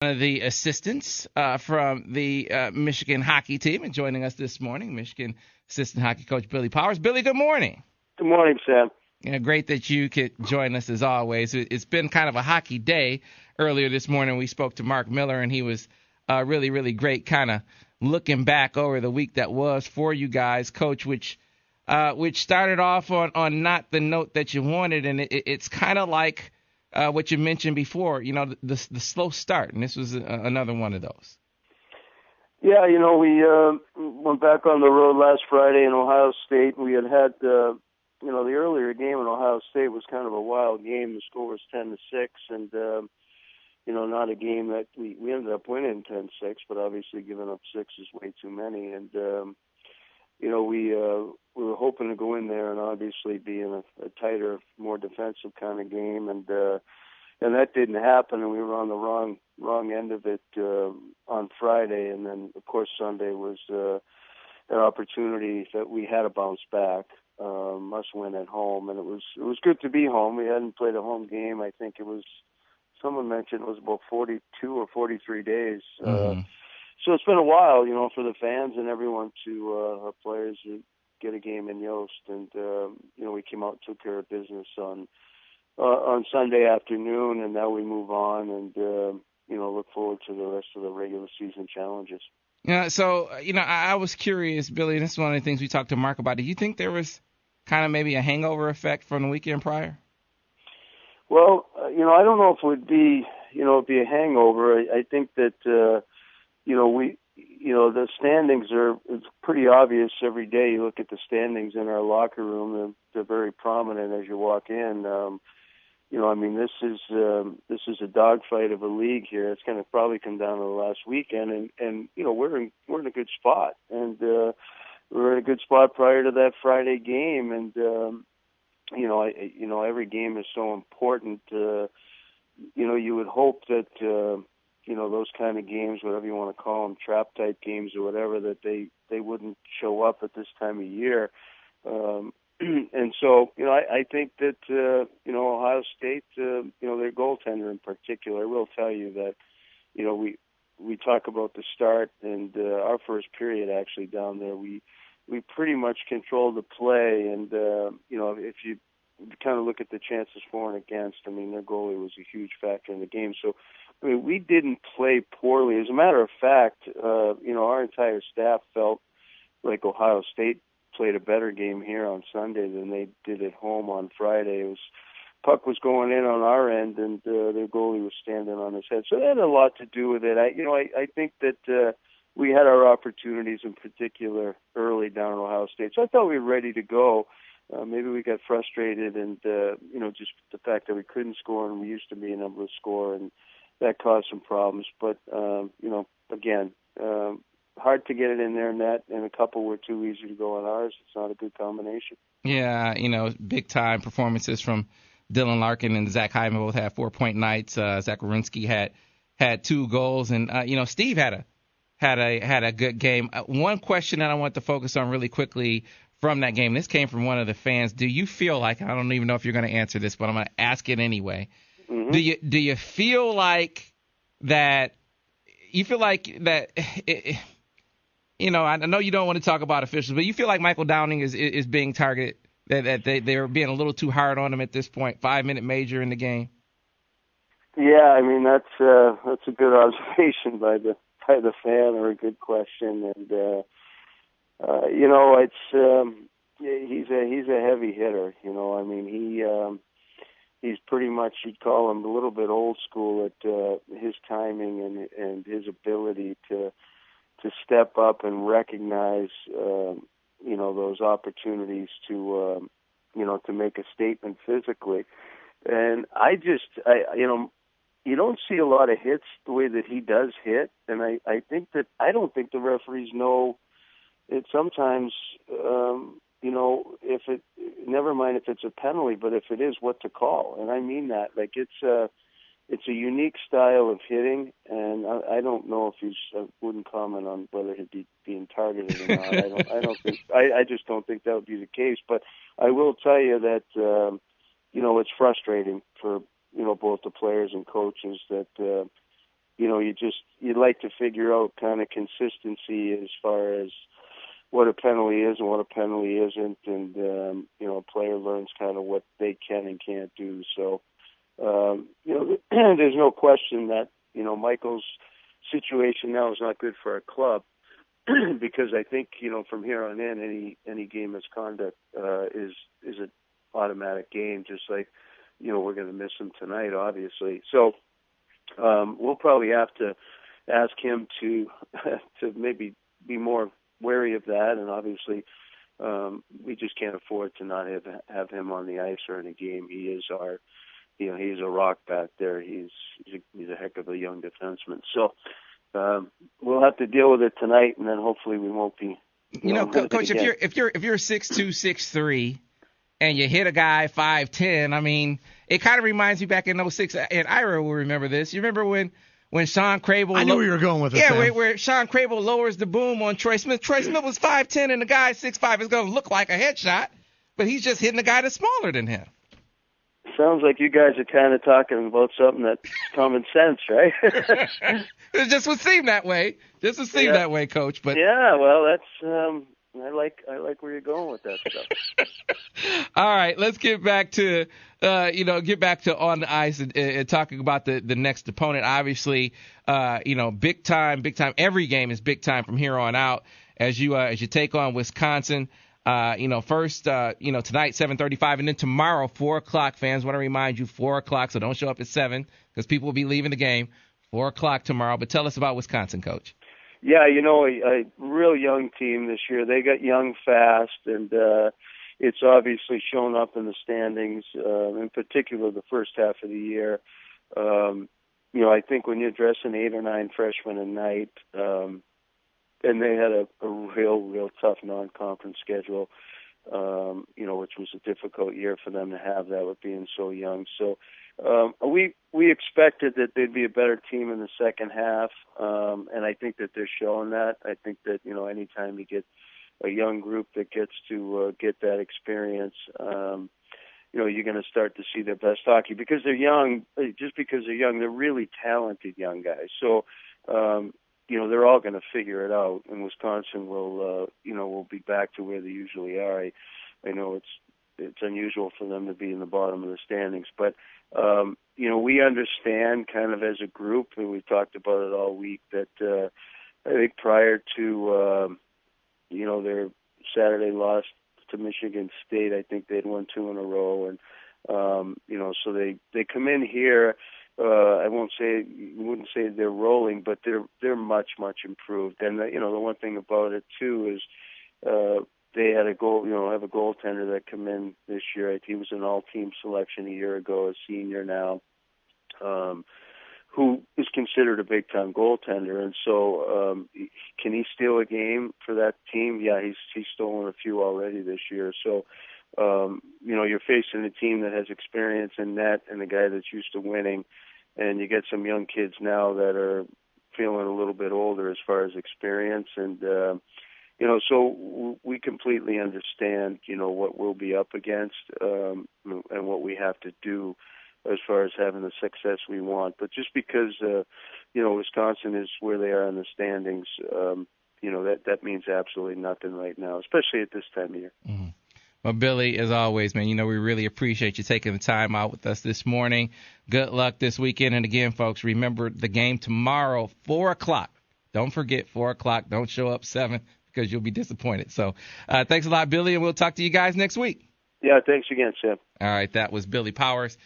One of the assistants from the Michigan hockey team, and joining us this morning, Michigan assistant hockey coach Billy Powers. Billy, good morning. Good morning, Sam. Yeah, great that you could join us as always. It's been kind of a hockey day. Earlier this morning, we spoke to Mark Miller, and he was really, really great, kind of looking back over the week that was for you guys, Coach, which started off on not the note that you wanted, and it's kind of like what you mentioned before, the slow start, and this was another one of those. Yeah, we went back on the road last Friday in Ohio State. We had the earlier game in Ohio State was kind of a wild game. The score was 10-6, and not a game that we ended up winning 10-6, but obviously giving up 6 is way too many. And we were hoping to go in there and obviously be in a tighter, more defensive kind of game, and that didn't happen, and we were on the wrong end of it on Friday, and then of course Sunday was an opportunity that we had to bounce back, must win at home, and it was good to be home. We hadn't played a home game. I think it was, someone mentioned it was about 42 or 43 days. So it's been a while, for the fans and everyone our players to get a game in Yost, and we came out and took care of business on Sunday afternoon, and now we move on and look forward to the rest of the regular season challenges. Yeah, so I was curious, Billy, and this is one of the things we talked to Mark about. Do you think there was kind of maybe a hangover effect from the weekend prior? Well, I don't know if it would be, it'd be a hangover. I think that the standings it's pretty obvious every day. You look at the standings in our locker room; they're very prominent as you walk in. This is a dogfight of a league here. It's going to probably come down to the last weekend, and we're in a good spot, and we're in a good spot prior to that Friday game, and every game is so important. You would hope that those kind of games, whatever you want to call them, trap type games or whatever, that they wouldn't show up at this time of year. And so, I think that, Ohio State, their goaltender in particular, will tell you that, we talk about the start and our first period actually down there, we pretty much controlled the play. And, if you kind of look at the chances for and against, their goalie was a huge factor in the game. So, we didn't play poorly. As a matter of fact, our entire staff felt like Ohio State played a better game here on Sunday than they did at home on Friday. Puck was going in on our end, and their goalie was standing on his head. So that had a lot to do with it. I think that we had our opportunities, in particular early down in Ohio State. So I thought we were ready to go. Maybe we got frustrated, and just the fact that we couldn't score, and we used to be able to score, and that caused some problems. But again. Hard to get it in their net, and a couple were too easy to go on ours. It's not a good combination. Yeah, big-time performances from Dylan Larkin and Zach Hyman both had 4-point nights. Zach Werenski had 2 goals, and Steve had a good game. One question that I want to focus on really quickly from that game. This came from one of the fans. Do you feel like, I don't even know if you're going to answer this, but I'm going to ask it anyway. Mm-hmm. Do you feel like that? You feel like that? I know you don't want to talk about officials, but you feel like Michael Downing is being targeted, that they're being a little too hard on him at this point, 5-minute major in the game? Yeah, that's a good observation by the fan, or a good question, and he's a heavy hitter. He's pretty much, you'd call him a little bit old school at his timing and his ability to step up and recognize, those opportunities to make a statement physically. And you don't see a lot of hits the way that he does hit. And I don't think the referees know it sometimes, never mind if it's a penalty, but if it is, what to call. And I mean that, it's a unique style of hitting, and I don't know if I wouldn't comment on whether he'd be being targeted or not. I just don't think that would be the case. But I will tell you that, it's frustrating for, both the players and coaches that, you'd like to figure out kind of consistency as far as what a penalty is and what a penalty isn't, and a player learns kind of what they can and can't do. So there's no question that Michael's situation now is not good for our club, because I think from here on in any game misconduct is an automatic game, just like we're going to miss him tonight, obviously. So we'll probably have to ask him to maybe be more wary of that, and obviously we just can't afford to not have him on the ice or in a game. He is he's a rock back there. He's a heck of a young defenseman. So we'll have to deal with it tonight, and then hopefully we won't be. Coach, if you're 6'2", 6'3", and you hit a guy 5'10", I mean, it kind of reminds me back in 06, and Ira will remember this. You remember when Sean Crable... I knew where you were going with it, Yeah, where Sean Crable lowers the boom on Troy Smith. Troy Smith was 5'10", and the guy 6'5". It's going to look like a headshot, but he's just hitting a guy that's smaller than him. Sounds like you guys are kind of talking about something that's common sense, right? It just would seem that way. That way, Coach. But yeah, well, that's I like where you're going with that stuff. All right, let's get back to on the ice and talking about the next opponent. Obviously, big time. Every game is big time from here on out as you take on Wisconsin. First, tonight, 7:35, and then tomorrow, 4 o'clock. Fans want to remind you, 4 o'clock, so don't show up at 7 because people will be leaving the game. 4 o'clock tomorrow. But tell us about Wisconsin, Coach. Yeah, a real young team this year. They got young fast, and it's obviously shown up in the standings, in particular the first half of the year. I think when you're dressing 8 or 9 freshmen a night, and they had a real tough non-conference schedule, which was a difficult year for them to have that with being so young. So we expected that they'd be a better team in the second half, and I think that they're showing that. I think that anytime you get a young group that gets to get that experience, you're going to start to see their best hockey because they're young. Just because they're young, they're really talented young guys. So they're all going to figure it out, and Wisconsin will be back to where they usually are. I know it's unusual for them to be in the bottom of the standings, but we understand kind of as a group, and we talked about it all week, that I think prior to their Saturday loss to Michigan State, I think they'd won 2 in a row, and so they come in here. I wouldn't say they're rolling, but they're much improved. And the one thing about it too is they had have a goaltender that come in this year. He was an all-team selection a year ago, a senior now, who is considered a big-time goaltender. And so, can he steal a game for that team? Yeah, he's stolen a few already this year. So, you're facing a team that has experience in net and a guy that's used to winning. And you get some young kids now that are feeling a little bit older as far as experience. And, so we completely understand, what we'll be up against and what we have to do as far as having the success we want. But just because, Wisconsin is where they are in the standings, that means absolutely nothing right now, especially at this time of year. Mm-hmm. Well, Billy, as always, man, we really appreciate you taking the time out with us this morning. Good luck this weekend. And again, folks, remember the game tomorrow, 4 o'clock. Don't forget 4 o'clock. Don't show up 7 because you'll be disappointed. So thanks a lot, Billy, and we'll talk to you guys next week. Yeah, thanks again, Sam. All right, that was Billy Powers.